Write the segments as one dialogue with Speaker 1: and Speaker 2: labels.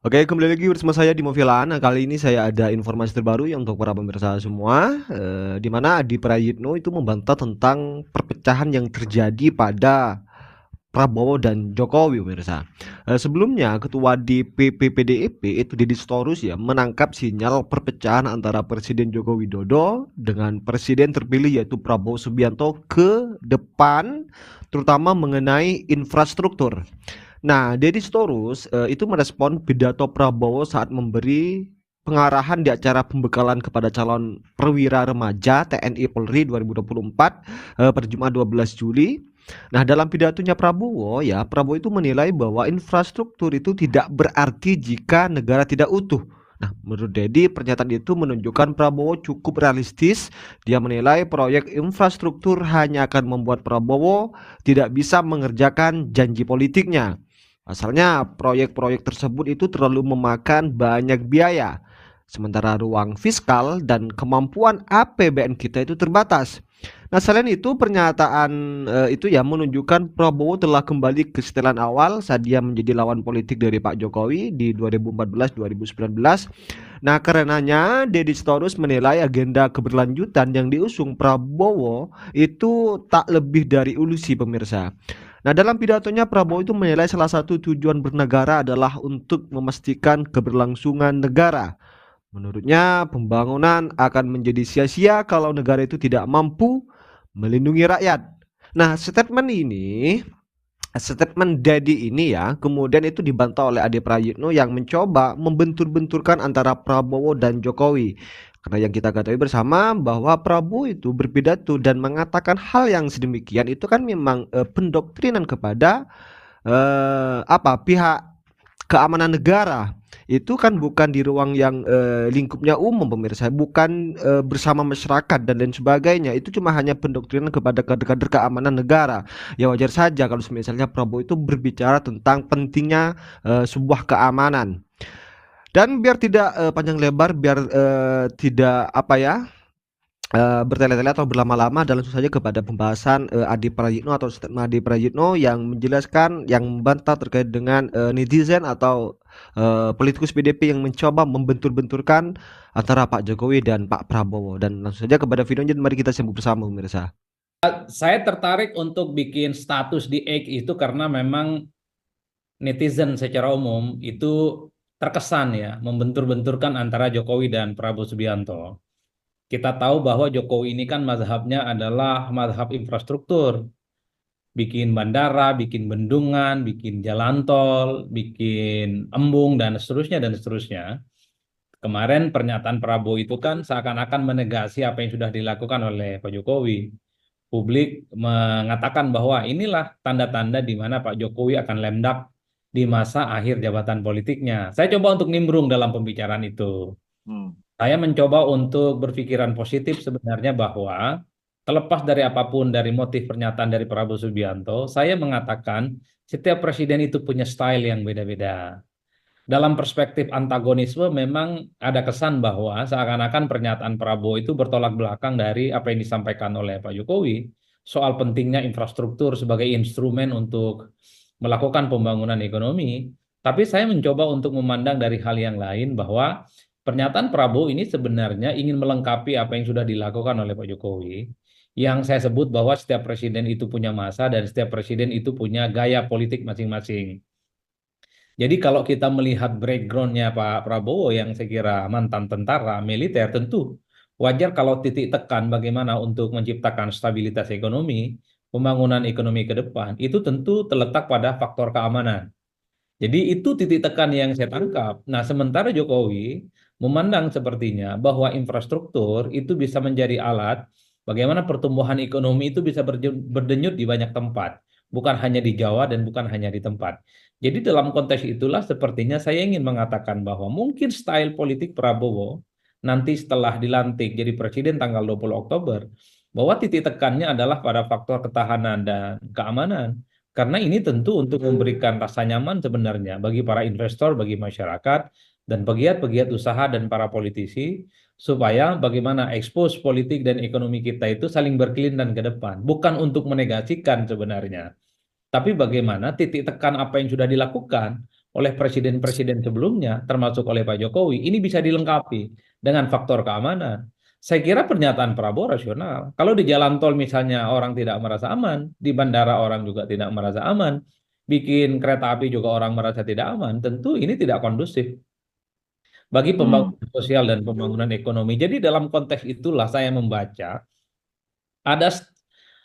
Speaker 1: Oke, kembali lagi bersama saya di Movilan. Nah, kali ini saya ada informasi terbaru ya untuk para pemirsa semua, di mana Adi Prayitno itu membantah tentang perpecahan yang terjadi pada Prabowo dan Jokowi, pemirsa. Sebelumnya, Ketua DPP PDIP itu Deddy Sitorus ya menangkap sinyal perpecahan antara Presiden Joko Widodo dengan Presiden terpilih yaitu Prabowo Subianto ke depan, terutama mengenai infrastruktur. Nah, Deddy Sitorus itu merespon pidato Prabowo saat memberi pengarahan di acara pembekalan kepada calon perwira remaja TNI Polri 2024 pada Jumat 12 Juli. Nah, dalam pidatonya Prabowo itu menilai bahwa infrastruktur itu tidak berarti jika negara tidak utuh. Nah, menurut Dedi, pernyataan itu menunjukkan Prabowo cukup realistis. Dia menilai proyek infrastruktur hanya akan membuat Prabowo tidak bisa mengerjakan janji politiknya. Asalnya proyek-proyek tersebut itu terlalu memakan banyak biaya, sementara ruang fiskal dan kemampuan APBN kita itu terbatas. Nah, selain itu pernyataan itu ya menunjukkan Prabowo telah kembali ke setelan awal saat dia menjadi lawan politik dari Pak Jokowi di 2014-2019. Nah, karenanya Deddy Sitorus menilai agenda keberlanjutan yang diusung Prabowo itu tak lebih dari ilusi, pemirsa. Nah, dalam pidatonya Prabowo itu menilai salah satu tujuan bernegara adalah untuk memastikan keberlangsungan negara. Menurutnya, pembangunan akan menjadi sia-sia kalau negara itu tidak mampu melindungi rakyat. Nah, statement Dedi ini ya, kemudian itu dibantah oleh Ade Prayitno yang mencoba membentur-benturkan antara Prabowo dan Jokowi. Karena yang kita ketahui bersama bahwa Prabowo itu berpidato dan mengatakan hal yang sedemikian itu kan memang pendoktrinan kepada pihak keamanan negara. Itu kan bukan di ruang yang lingkupnya umum, pemirsa, bukan bersama masyarakat dan lain sebagainya. Itu cuma hanya pendoktrinan kepada kader-kader keamanan negara. Ya wajar saja kalau misalnya Prabowo itu berbicara tentang pentingnya sebuah keamanan. Dan biar tidak panjang lebar, biar tidak bertele-tele atau berlama-lama, dan langsung saja kepada pembahasan Adi Prayitno atau statement Adi Prayitno yang menjelaskan, yang membantah terkait dengan netizen atau politikus PDP yang mencoba membentur-benturkan antara Pak Jokowi dan Pak Prabowo. Dan langsung saja kepada videonya, mari kita simak bersama, pemirsa.
Speaker 2: Saya tertarik untuk bikin status di X itu karena memang netizen secara umum itu terkesan ya membentur-benturkan antara Jokowi dan Prabowo Subianto. Kita tahu bahwa Jokowi ini kan mazhabnya adalah mazhab infrastruktur, bikin bandara, bikin bendungan, bikin jalan tol, bikin embung dan seterusnya dan seterusnya. Kemarin pernyataan Prabowo itu kan seakan-akan menegasi apa yang sudah dilakukan oleh Pak Jokowi. Publik mengatakan bahwa inilah tanda-tanda di mana Pak Jokowi akan lemdak di masa akhir jabatan politiknya. Saya coba untuk nimbrung dalam pembicaraan itu.
Speaker 3: Hmm.
Speaker 2: Saya mencoba untuk berpikiran positif sebenarnya bahwa terlepas dari apapun dari motif pernyataan dari Prabowo Subianto, saya mengatakan setiap presiden itu punya style yang beda-beda. Dalam perspektif antagonisme memang ada kesan bahwa seakan-akan pernyataan Prabowo itu bertolak belakang dari apa yang disampaikan oleh Pak Jokowi soal pentingnya infrastruktur sebagai instrumen untuk melakukan pembangunan ekonomi. Tapi saya mencoba untuk memandang dari hal yang lain bahwa pernyataan Prabowo ini sebenarnya ingin melengkapi apa yang sudah dilakukan oleh Pak Jokowi. Yang saya sebut bahwa setiap presiden itu punya masa dan setiap presiden itu punya gaya politik masing-masing. Jadi kalau kita melihat backgroundnya Pak Prabowo yang saya kira mantan tentara militer, tentu wajar kalau titik tekan bagaimana untuk menciptakan stabilitas ekonomi, pembangunan ekonomi ke depan, itu tentu terletak pada faktor keamanan. Jadi itu titik tekan yang saya tangkap. Nah, sementara Jokowi memandang sepertinya bahwa infrastruktur itu bisa menjadi alat bagaimana pertumbuhan ekonomi itu bisa berdenyut di banyak tempat, bukan hanya di Jawa dan bukan hanya di tempat. Jadi dalam konteks itulah sepertinya saya ingin mengatakan bahwa mungkin style politik Prabowo nanti setelah dilantik jadi presiden tanggal 20 Oktober, bahwa titik tekannya adalah pada faktor ketahanan dan keamanan. Karena ini tentu untuk memberikan rasa nyaman sebenarnya bagi para investor, bagi masyarakat, dan pegiat-pegiat usaha dan para politisi, supaya bagaimana ekspos politik dan ekonomi kita itu saling berkelindan ke depan. Bukan untuk menegasikan sebenarnya, tapi bagaimana titik tekan apa yang sudah dilakukan oleh presiden-presiden sebelumnya, termasuk oleh Pak Jokowi, ini bisa dilengkapi dengan faktor keamanan. Saya kira pernyataan Prabowo rasional. Kalau di jalan tol misalnya orang tidak merasa aman, di bandara orang juga tidak merasa aman, bikin kereta api juga orang merasa tidak aman, tentu ini tidak kondusif bagi
Speaker 3: Hmm.
Speaker 2: pembangunan sosial dan pembangunan ekonomi. Jadi dalam konteks itulah saya membaca ada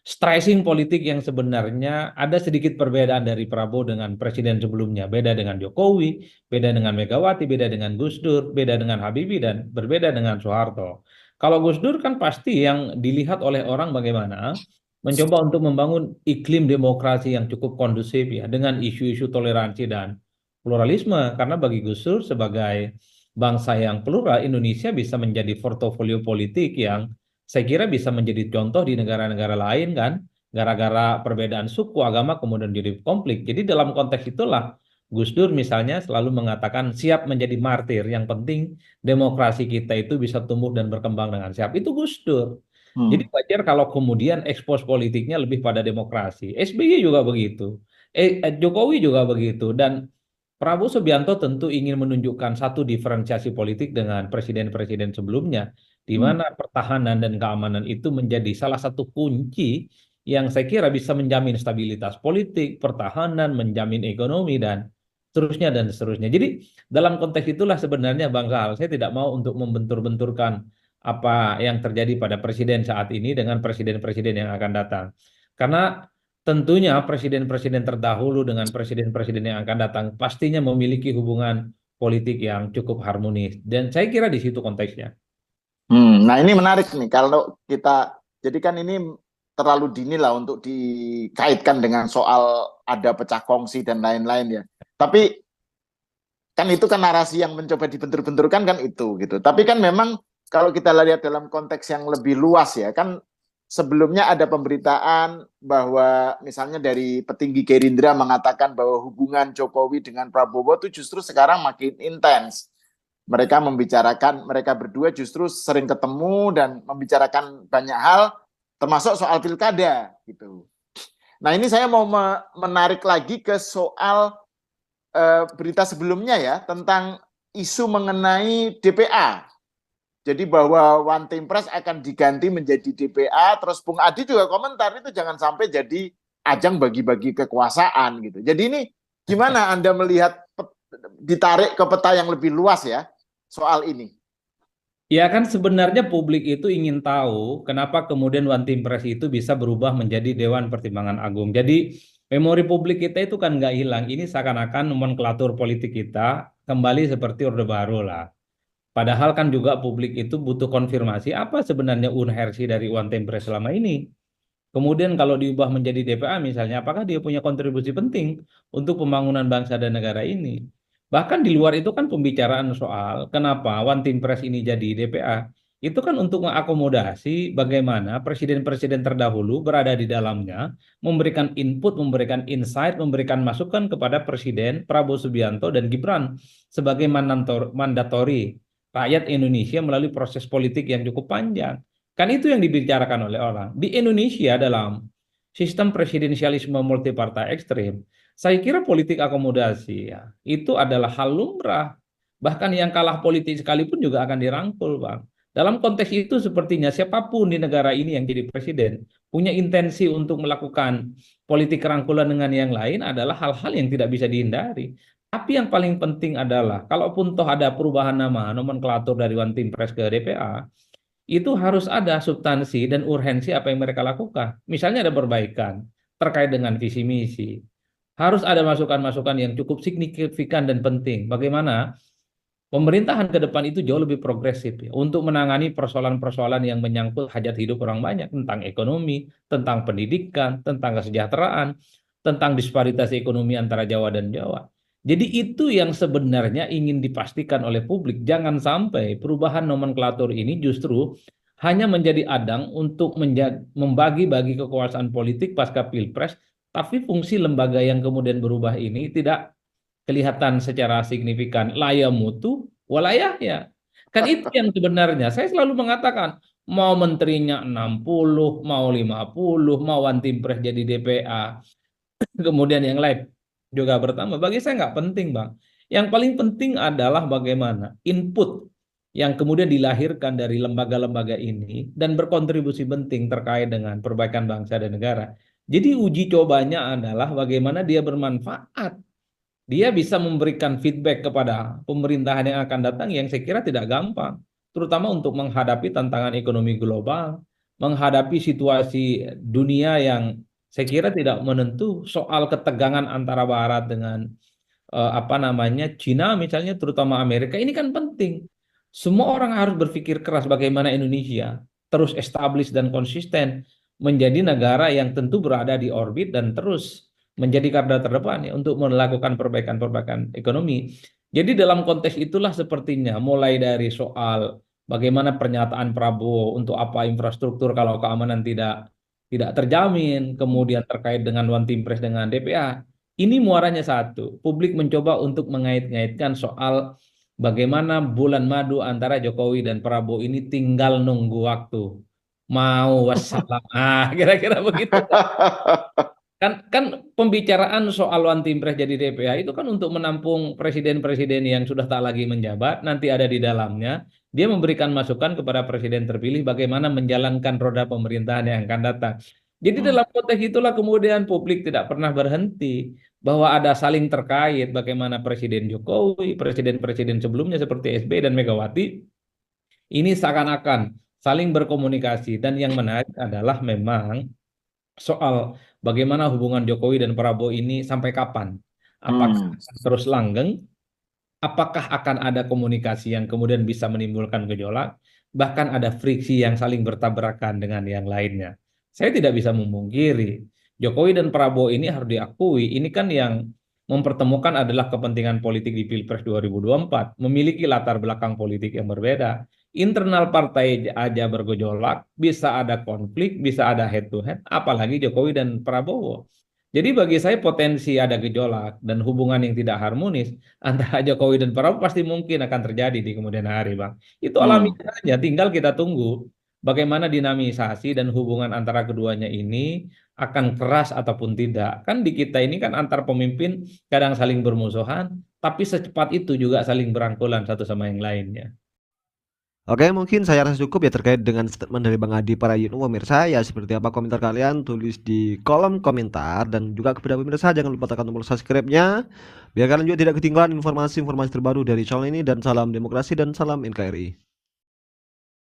Speaker 2: stressing politik yang sebenarnya ada sedikit perbedaan dari Prabowo dengan presiden sebelumnya. Beda dengan Jokowi, beda dengan Megawati, beda dengan Gus Dur, beda dengan Habibie, dan berbeda dengan Soeharto. Kalau Gus Dur kan pasti yang dilihat oleh orang bagaimana mencoba untuk membangun iklim demokrasi yang cukup kondusif ya dengan isu-isu toleransi dan pluralisme. Karena bagi Gus Dur sebagai bangsa yang plural, Indonesia bisa menjadi portofolio politik yang saya kira bisa menjadi contoh di negara-negara lain kan, gara-gara perbedaan suku, agama kemudian jadi konflik. Jadi dalam konteks itulah Gus Dur misalnya selalu mengatakan siap menjadi martir, yang penting demokrasi kita itu bisa tumbuh dan berkembang dengan siap. Itu Gus Dur. Jadi
Speaker 3: Hmm.
Speaker 2: wajar kalau kemudian ekspos politiknya lebih pada demokrasi. SBY juga begitu. Jokowi juga begitu. Dan Prabowo Subianto tentu ingin menunjukkan satu diferensiasi politik dengan presiden-presiden sebelumnya, di
Speaker 3: Hmm.
Speaker 2: mana pertahanan dan keamanan itu menjadi salah satu kunci yang saya kira bisa menjamin stabilitas politik, pertahanan, menjamin ekonomi, dan seterusnya dan seterusnya. Jadi dalam konteks itulah sebenarnya Bang Sahal, saya tidak mau untuk membentur-benturkan apa yang terjadi pada presiden saat ini dengan presiden-presiden yang akan datang. Karena tentunya presiden-presiden terdahulu dengan presiden-presiden yang akan datang pastinya memiliki hubungan politik yang cukup harmonis. Dan saya kira di situ konteksnya.
Speaker 3: Nah ini menarik nih kalau kita, jadi kan ini terlalu dini lah untuk dikaitkan dengan soal ada pecah kongsi dan lain-lain ya. Tapi kan itu kan narasi yang mencoba dibentur-benturkan kan itu gitu. Tapi kan memang kalau kita lihat dalam konteks yang lebih luas ya, kan sebelumnya ada pemberitaan bahwa misalnya dari petinggi Gerindra mengatakan bahwa hubungan Jokowi dengan Prabowo itu justru sekarang makin intens. Mereka membicarakan, mereka berdua justru sering ketemu dan membicarakan banyak hal, termasuk soal pilkada gitu. Nah ini saya mau menarik lagi ke soal berita sebelumnya ya tentang isu mengenai DPA. Jadi bahwa One Team Press akan diganti menjadi DPA, terus Bung Adi juga komentar itu jangan sampai jadi ajang bagi-bagi kekuasaan gitu. Jadi ini gimana Anda melihat ditarik ke peta yang lebih luas ya soal ini?
Speaker 2: Ya kan sebenarnya publik itu ingin tahu kenapa kemudian One Team Press itu bisa berubah menjadi Dewan Pertimbangan Agung. Jadi memori publik kita itu kan nggak hilang. Ini seakan-akan nomenklatur politik kita kembali seperti Orde Baru lah. Padahal kan juga publik itu butuh konfirmasi apa sebenarnya urgensi dari One Team Press selama ini. Kemudian kalau diubah menjadi DPA misalnya, apakah dia punya kontribusi penting untuk pembangunan bangsa dan negara ini? Bahkan di luar itu kan pembicaraan soal kenapa One Team Press ini jadi DPA. Itu kan untuk mengakomodasi bagaimana presiden-presiden terdahulu berada di dalamnya, memberikan input, memberikan insight, memberikan masukan kepada Presiden Prabowo Subianto dan Gibran sebagai mandatori rakyat Indonesia melalui proses politik yang cukup panjang. Kan itu yang dibicarakan oleh orang. Di Indonesia dalam sistem presidensialisme multipartai ekstrim, saya kira politik akomodasi ya, itu adalah hal lumrah. Bahkan yang kalah politik sekalipun juga akan dirangkul, Bang. Dalam konteks itu sepertinya siapapun di negara ini yang jadi presiden punya intensi untuk melakukan politik kerangkulan dengan yang lain adalah hal-hal yang tidak bisa dihindari. Tapi yang paling penting adalah kalaupun toh ada perubahan nama nomenklatur dari One Team Press ke DPA, itu harus ada substansi dan urgensi apa yang mereka lakukan. Misalnya ada perbaikan terkait dengan visi misi. Harus ada masukan-masukan yang cukup signifikan dan penting. Bagaimana pemerintahan ke depan itu jauh lebih progresif ya, untuk menangani persoalan-persoalan yang menyangkut hajat hidup orang banyak tentang ekonomi, tentang pendidikan, tentang kesejahteraan, tentang disparitas ekonomi antara Jawa dan Jawa. Jadi itu yang sebenarnya ingin dipastikan oleh publik. Jangan sampai perubahan nomenklatur ini justru hanya menjadi adang untuk membagi-bagi kekuasaan politik pasca Pilpres, tapi fungsi lembaga yang kemudian berubah ini tidak kelihatan secara signifikan laya mutu walayahnya. Kan itu yang sebenarnya saya selalu mengatakan mau menterinya 60, mau 50, mau One Team Press jadi DPA, kemudian yang lain juga bertambah. Bagi saya nggak penting, Bang. Yang paling penting adalah bagaimana input yang kemudian dilahirkan dari lembaga-lembaga ini dan berkontribusi penting terkait dengan perbaikan bangsa dan negara. Jadi uji cobanya adalah bagaimana dia bermanfaat. Dia bisa memberikan feedback kepada pemerintahan yang akan datang yang saya kira tidak gampang, terutama untuk menghadapi tantangan ekonomi global, menghadapi situasi dunia yang saya kira tidak menentu, soal ketegangan antara Barat dengan apa namanya Cina misalnya, terutama Amerika, ini kan penting. Semua orang harus berpikir keras bagaimana Indonesia terus establish dan konsisten menjadi negara yang tentu berada di orbit dan terus menjadi garda terdepan ya, untuk melakukan perbaikan-perbaikan ekonomi. Jadi dalam konteks itulah sepertinya mulai dari soal bagaimana pernyataan Prabowo untuk apa infrastruktur kalau keamanan tidak terjamin, kemudian terkait dengan One Team Press dengan DPA. Ini muaranya satu, publik mencoba untuk mengait-ngaitkan soal bagaimana bulan madu antara Jokowi dan Prabowo ini tinggal nunggu waktu. Mau wassalam. Kira-kira begitu. Kan pembicaraan soal One Team Press jadi DPA itu kan untuk menampung presiden-presiden yang sudah tak lagi menjabat, nanti ada di dalamnya. Dia memberikan masukan kepada presiden terpilih bagaimana menjalankan roda pemerintahan yang akan datang. Jadi dalam konteks itulah kemudian publik tidak pernah berhenti bahwa ada saling terkait bagaimana Presiden Jokowi, presiden-presiden sebelumnya seperti SBY dan Megawati ini seakan-akan saling berkomunikasi, dan yang menarik adalah memang soal bagaimana hubungan Jokowi dan Prabowo ini sampai kapan? Apakah terus langgeng? Apakah akan ada komunikasi yang kemudian bisa menimbulkan gejolak? Bahkan ada friksi yang saling bertabrakan dengan yang lainnya. Saya tidak bisa memungkiri Jokowi dan Prabowo ini harus diakui, ini kan yang mempertemukan adalah kepentingan politik di Pilpres 2024, memiliki latar belakang politik yang berbeda. Internal partai aja bergejolak, bisa ada konflik, bisa ada head to head, apalagi Jokowi dan Prabowo. Jadi bagi saya potensi ada gejolak dan hubungan yang tidak harmonis antara Jokowi dan Prabowo pasti mungkin akan terjadi di kemudian hari, Bang. Itu alami saja, tinggal kita tunggu bagaimana dinamisasi dan hubungan antara keduanya ini akan keras ataupun tidak. Kan di kita ini kan antar pemimpin kadang saling bermusuhan, tapi secepat itu juga saling berangkulan satu sama yang lainnya.
Speaker 1: Oke, mungkin saya rasa cukup ya terkait dengan statement dari Bang Adi Prayitno. Pemirsa, ya seperti apa komentar kalian, tulis di kolom komentar. Dan juga kepada pemirsa, jangan lupa tekan tombol subscribe-nya biar kalian juga tidak ketinggalan informasi-informasi terbaru dari channel ini. Dan salam demokrasi dan salam NKRI.